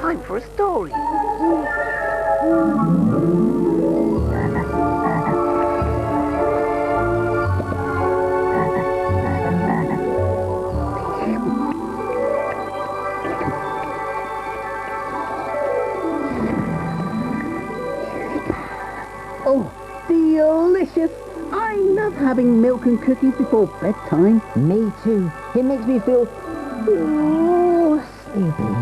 time for a story. Oh, delicious! I love having milk and cookies before bedtime. Me too. It makes me feel sleepy.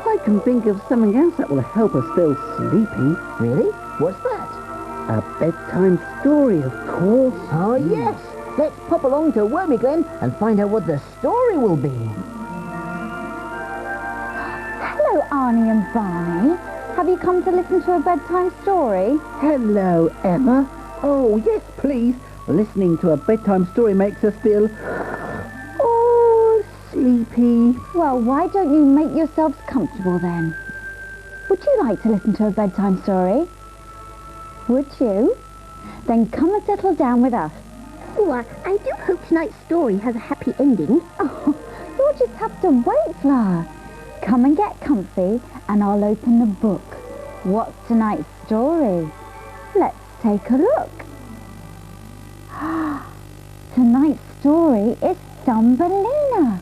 I can think of something else that will help us feel sleepy. Really? What's that? A bedtime story, of course. Oh, yes. Let's pop along to Wormy Glen and find out what the story will be. Hello, Arnie and Barnie. Have you come to listen to a bedtime story? Hello, Emma. Oh, yes, please. Listening to a bedtime story makes us feel... sleepy. Well, why don't you make yourselves comfortable then? Would you like to listen to a bedtime story? Would you? Then come and settle down with us. Oh, I do hope tonight's story has a happy ending. Oh, you'll just have to wait, Flower. Come and get comfy and I'll open the book. What's tonight's story? Let's take a look. Tonight's story is Thumbelina.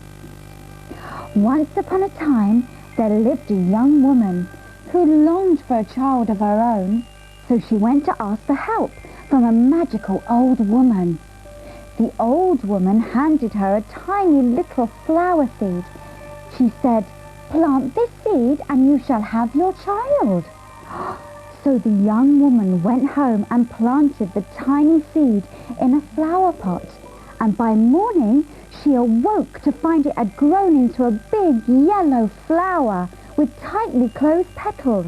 Once upon a time, there lived a young woman who longed for a child of her own, so she went to ask for help from a magical old woman. The old woman handed her a tiny little flower seed. She said, "Plant this seed and you shall have your child." So the young woman went home and planted the tiny seed in a flower pot, and by morning she awoke to find it had grown into a big yellow flower with tightly closed petals.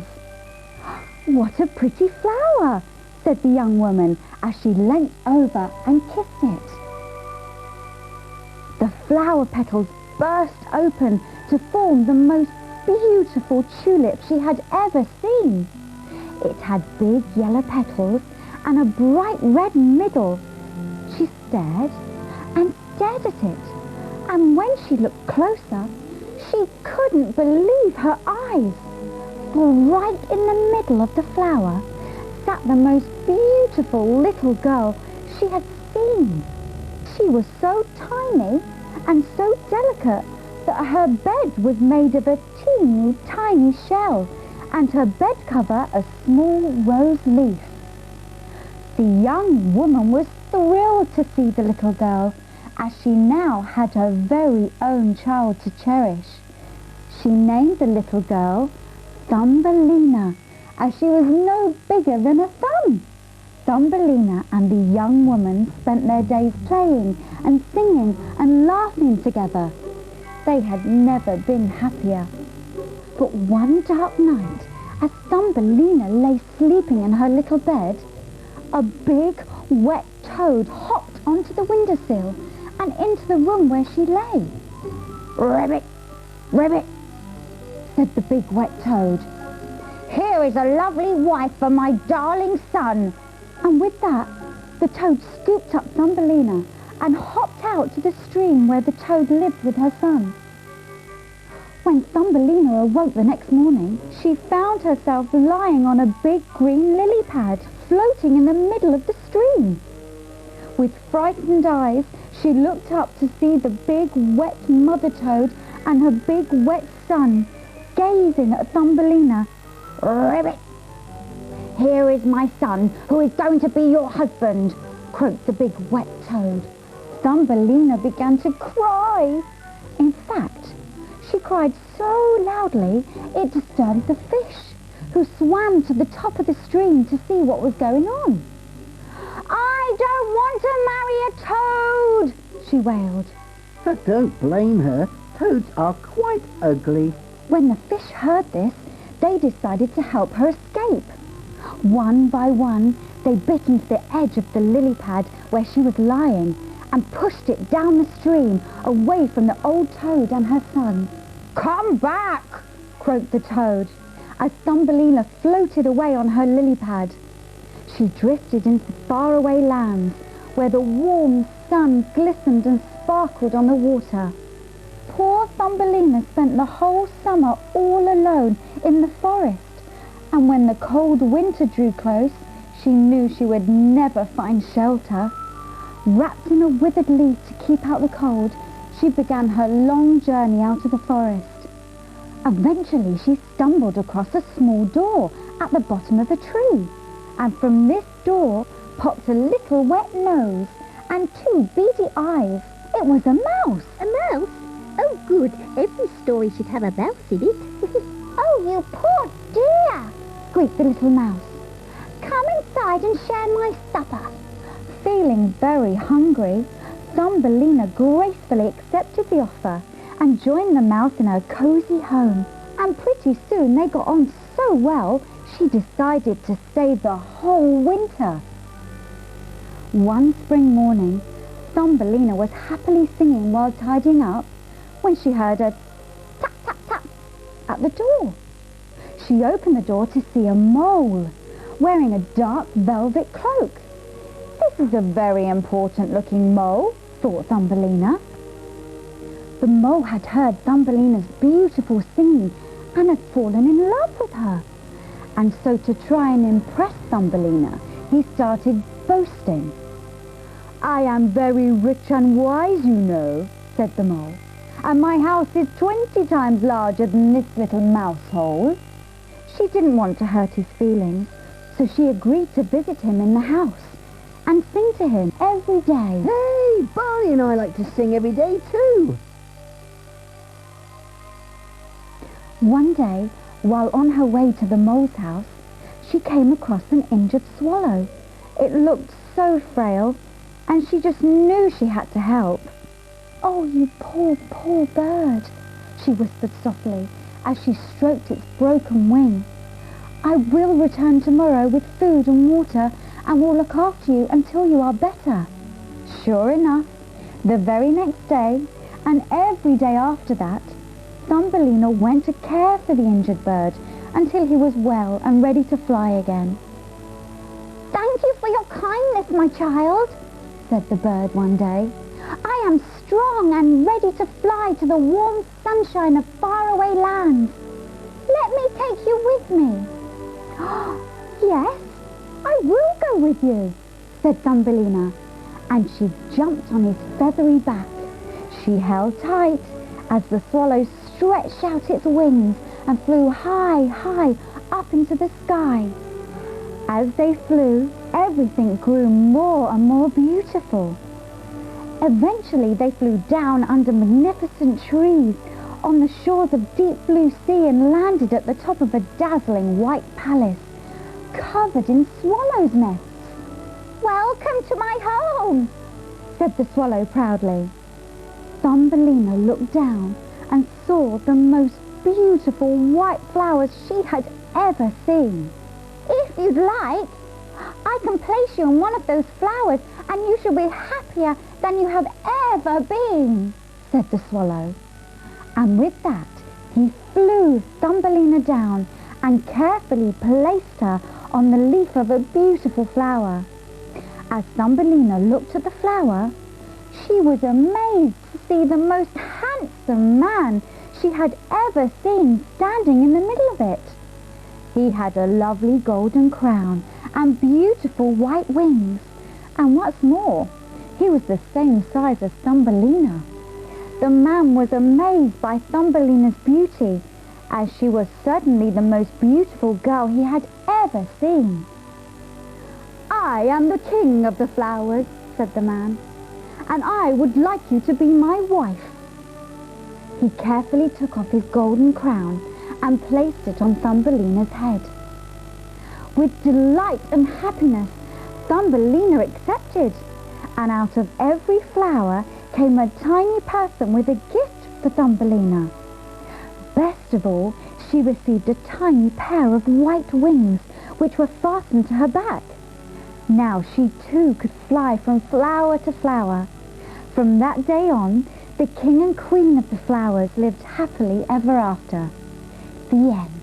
"What a pretty flower," said the young woman as she leant over and kissed it. The flower petals burst open to form the most beautiful tulip she had ever seen. It had big yellow petals and a bright red middle. She stared and stared at it, and when she looked closer, she couldn't believe her eyes. For right in the middle of the flower sat the most beautiful little girl she had seen. She was so tiny and so delicate that her bed was made of a teeny tiny shell, and her bed cover a small rose leaf. The young woman was thrilled to see the little girl, as she now had her very own child to cherish. She named the little girl Thumbelina, as she was no bigger than a thumb. Thumbelina and the young woman spent their days playing and singing and laughing together. They had never been happier. But one dark night, as Thumbelina lay sleeping in her little bed, a big, wet toad hopped onto the windowsill and into the room where she lay. "Ribbit, ribbit," said the big wet toad. "Here is a lovely wife for my darling son." And with that, the toad scooped up Thumbelina and hopped out to the stream where the toad lived with her son. When Thumbelina awoke the next morning, she found herself lying on a big green lily pad, floating in the middle of the stream. With frightened eyes, she looked up to see the big wet mother toad and her big wet son gazing at Thumbelina. "Ribbit, here is my son, who is going to be your husband," croaked the big wet toad. Thumbelina began to cry. In fact, she cried so loudly it disturbed the fish, who swam to the top of the stream to see what was going on. "I don't want to marry a toad," she wailed. But don't blame her. Toads are quite ugly. When the fish heard this, they decided to help her escape. One by one, they bit into the edge of the lily pad where she was lying and pushed it down the stream away from the old toad and her son. "Come back," croaked the toad, as Thumbelina floated away on her lily pad. She drifted into faraway lands where the warm sun glistened and sparkled on the water. Poor Thumbelina spent the whole summer all alone in the forest, and when the cold winter drew close, she knew she would never find shelter. Wrapped in a withered leaf to keep out the cold, she began her long journey out of the forest. Eventually she stumbled across a small door at the bottom of a tree, and from this door popped a little wet nose and 2 beady eyes. It was a mouse. A mouse? Oh, good. Every story should have a mouse in it. "Oh, you poor dear," squeaked the little mouse. "Come inside and share my supper." Feeling very hungry, Thumbelina gracefully accepted the offer and joined the mouse in her cosy home. And pretty soon they got on so well, she decided to stay the whole winter. One spring morning, Thumbelina was happily singing while tidying up when she heard a tap, tap, tap at the door. She opened the door to see a mole wearing a dark velvet cloak. "This is a very important-looking mole," thought Thumbelina. The mole had heard Thumbelina's beautiful singing and had fallen in love with her. And so to try and impress Thumbelina, he started boasting. "I am very rich and wise, you know," said the mole, "and my house is 20 times larger than this little mouse hole." She didn't want to hurt his feelings, so she agreed to visit him in the house and sing to him every day. Hey, Barney and I like to sing every day too. One day, while on her way to the mole's house, she came across an injured swallow. It looked so frail, and she just knew she had to help. "Oh, you poor, poor bird," she whispered softly as she stroked its broken wing. "I will return tomorrow with food and water and will look after you until you are better." Sure enough, the very next day and every day after that, Thumbelina went to care for the injured bird until he was well and ready to fly again. "Thank you for your kindness, my child," said the bird one day. "I am strong and ready to fly to the warm sunshine of faraway lands. Let me take you with me." "Yes, I will go with you," said Thumbelina, and she jumped on his feathery back. She held tight as the swallow stretched out its wings and flew high, high up into the sky. As they flew, everything grew more and more beautiful. Eventually they flew down under magnificent trees on the shores of deep blue sea and landed at the top of a dazzling white palace covered in swallows' nests. "Welcome to my home," said the swallow proudly. Thumbelina looked down and saw the most beautiful white flowers she had ever seen. "If you'd like, I can place you on one of those flowers and you shall be happier than you have ever been," said the swallow. And with that, he flew Thumbelina down and carefully placed her on the leaf of a beautiful flower. As Thumbelina looked at the flower, she was amazed to see the most handsome man she had ever seen standing in the middle of it. He had a lovely golden crown and beautiful white wings, and what's more, he was the same size as Thumbelina. The man was amazed by Thumbelina's beauty, as she was certainly the most beautiful girl he had ever seen. "I am the king of the flowers," said the man, "and I would like you to be my wife." He carefully took off his golden crown and placed it on Thumbelina's head. With delight and happiness, Thumbelina accepted, and out of every flower came a tiny person with a gift for Thumbelina. Best of all, she received a tiny pair of white wings which were fastened to her back. Now she too could fly from flower to flower. From that day on, the king and queen of the flowers lived happily ever after. The end.